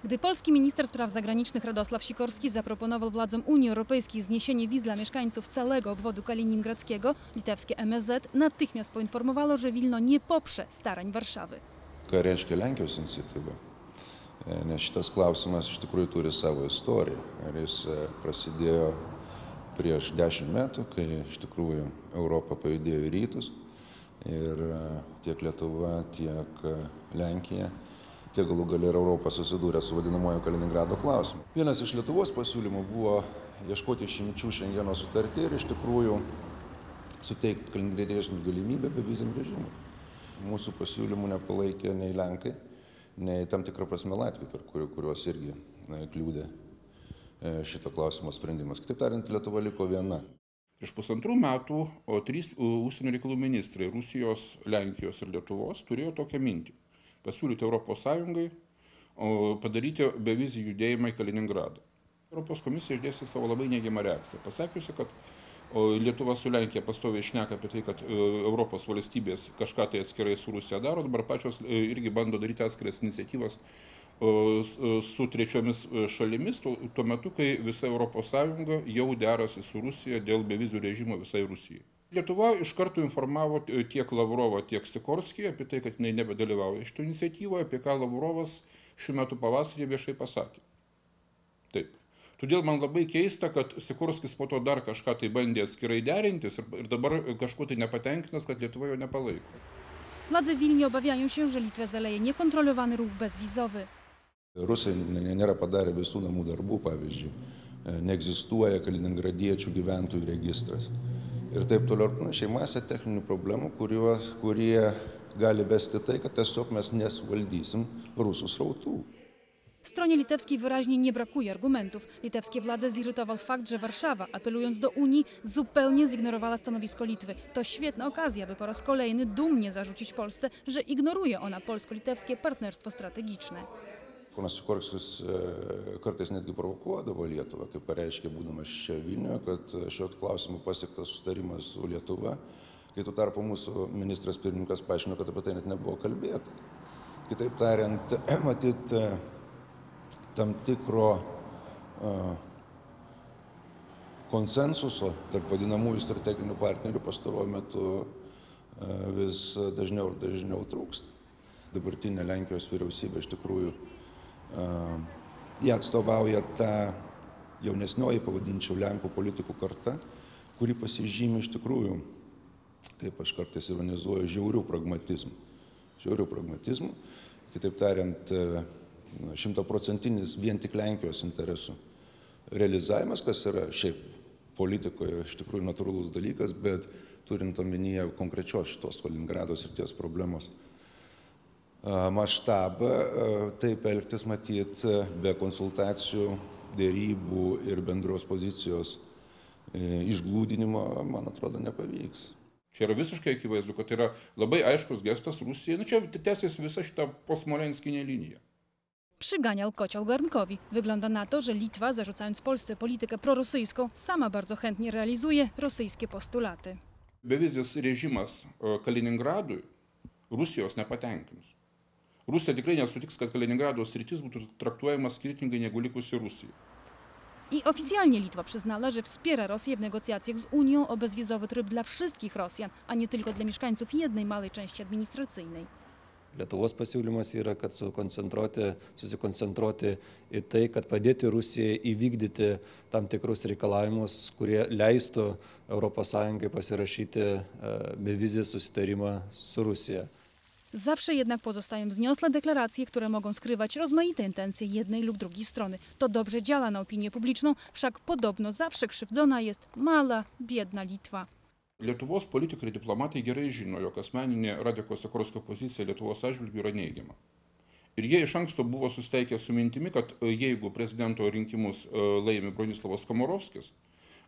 Gdy polski minister spraw zagranicznych Radosław Sikorski zaproponował władzom Unii Europejskiej zniesienie wiz dla mieszkańców całego obwodu kaliningradzkiego, litewskie MSZ natychmiast poinformowało, że Wilno nie poprze starań Warszawy. Ką reiškia Lenkijos iniciatyva? Nes šitas klausimas iš tikrųjų turi savo istoriją. Ir jis prasidėjo prieš 10 metų, kai iš tikrųjų Europa pajudėjo į rytus. Ir tiek Lietuva, tiek Lenkija, tiek galų gale ir Europa susidūrė su vadinamojo Kaliningrado klausimu. Vienas iš Lietuvos pasiūlymų buvo ieškoti išimčių Šengeno sutartį ir iš tikrųjų suteikti kaliningradiečiams galimybę beviziniam režimui. Mūsų pasiūlymų nepalaikė nei Lenkai, nei tam tikrą prasme Latviai, per kuriuos irgi kliūdė šito klausimo sprendimas. Kitaip tariant, Lietuva liko viena. Prieš pusantrų metų 3 užsienio reikalų ministrai Rusijos, Lenkijos ir Lietuvos turėjo tokią mintį – pasiūlyti Europos Sąjungai padaryti bevizį judėjimą į Kaliningradą. Europos komisija išdėstė savo labai neigiamą reakciją, pasakiusi, kad Lietuva su Lenkija pastoviai šneka apie tai, kad Europos valstybės kažką tai atskirai su Rusija daro, dabar pačios irgi bando daryti atskiras iniciatyvas su trečiomis šalimis, tuo metu, kai visa Europos Sąjunga jau derasi su Rusija dėl bevizų režimo visai Rusijai. Lietuva iš karto informavo tiek Lavrovą, tiek Sikorskį apie tai, kad jinai nebedalyvauja šito iniciatyvoje, apie ką Lavrovas šių metų pavasarį viešai pasakė. Taip. Todėl man labai keista, kad Sikorskis po to dar kažką tai bandė atskirai derintis ir dabar kažko tai nepatenkinas, kad Lietuva jo nepalaiko. Władze w Wilnie obawiają się, że Litwę zaleje niekontrolowany ruch bezwizowy. Rusai nėra padarę visų namų darbų, pavyzdžiui, neegzistuoja kaliningradiečių gyventojų registras. Ir taip toliau ir panašiai, masė techninių problemų, kurie gali vesti tai, kad tiesiog mes nesuvaldysim rusų srautų. Stronie litewskiej wyraźnie nie brakuje argumentów. Litewskie władze zirytował fakt, że Warszawa, apelując do Unii, zupełnie zignorowała stanowisko Litwy. To świetna okazja, by po raz kolejny dumnie zarzucić Polsce, że ignoruje ona polsko-litewskie partnerstwo strategiczne. Ponas Sikorskis kartais netgi provokuodavo Lietuvą, kaip pareiškė būdamas čia Vilniuje, kad šiuo klausimu pasiektas sutarimas su Lietuva, kai tuo tarpu mūsų ministras pirmininkas paaiškino, kad apie tai net nebuvo kalbėta. Kitaip tariant, matyt, tam tikro konsensuso tarp vadinamųjų strateginių partnerių pastaruoju metu vis dažniau ir dažniau trūksta. Dabartinė Lenkijos vyriausybė iš tikrųjų jie atstovauja tą jaunesnioji, pavadinčiau, Lenkų politikų karta, kuri pasižymi iš tikrųjų, taip aš kartais ironizuoju, žiaurių pragmatizmų. Žiaurių pragmatizmų, kitaip tariant, 100% vien tik Lenkijos interesų realizavimas, kas yra šiaip politikoje iš tikrųjų natūralus dalykas, bet turint omenyje konkrečios šitos Kaliningrado srities problemos maštabą, taip elgtis matyt be konsultacijų, dėrybų ir bendros pozicijos išglūdinimo, man atrodo, nepavyks. Čia yra visiškai akivaizdu, kad yra labai aiškus gestas Rusijai. Čia tęsiasi visa šita postmolenskine linija. Przyganiał kocioł garnkowi. Wygląda na to, że Litwa, zarzucając Polsce politykę prorosyjską, sama bardzo chętnie realizuje rosyjskie postulaty. Bevizis režimas Kaliningradui Rusijos nepatenkinus. Rusija tikrai nesutiks, kad Kaliningrado sritis būtų traktuojama skirtingai negu likusi Rusija. I oficjalnie Litwa przyznała, że wspiera Rosję w negocjacjach z Unią o bezwizowy tryb dla wszystkich Rosjan, a nie tylko dla mieszkańców jednej małej części administracyjnej. Lietuvos pasiūlymas yra, kad susikoncentruoti į tai, kad padėti Rusijai įvykdyti tam tikrus reikalavimus, kurie leistų ES pasirašyti bevizį susitarimą su Rusija. Zawsze jednak pozostają wzniosłe deklaracje, które mogą skrywać rozmaite intencje jednej lub drugiej strony. To dobrze działa na opinię publiczną, wszak podobno zawsze krzywdzona jest mała, biedna Litwa. Lietuvos politikai ir diplomatai gerai žino, jog asmeninė Radeko Sikorskio pozicija Lietuvos atžvilgiu yra neigiama. Ir jie iš anksto buvo susiteikę su mintimi, kad jeigu prezidento rinkimus laimi Bronislavas Komorovskis,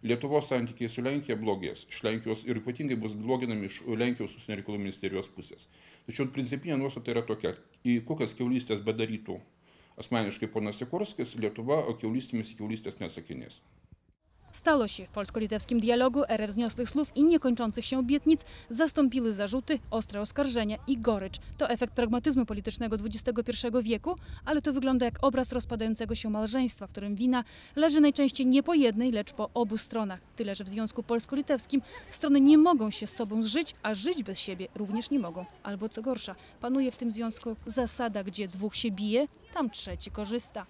Lietuvos santykiai su Lenkija blogės iš Lenkijos ir ypatingai bus bloginami iš Lenkijos užsienio reikalų ministerijos pusės. Tačiau principinė nuostata yra tokia, į kokias kiaulystės bedarytų asmeniškai ponas Sikorskis, Lietuva kiaulystėmis į kiaulystės nesakinės. Stało się. W polsko-litewskim dialogu erę wzniosłych słów i niekończących się obietnic zastąpiły zarzuty, ostre oskarżenia i gorycz. To efekt pragmatyzmu politycznego XXI wieku, ale to wygląda jak obraz rozpadającego się małżeństwa, w którym wina leży najczęściej nie po jednej, lecz po obu stronach. Tyle, że w związku polsko-litewskim strony nie mogą się z sobą zżyć, a żyć bez siebie również nie mogą. Albo co gorsza, panuje w tym związku zasada, gdzie dwóch się bije, tam trzeci korzysta.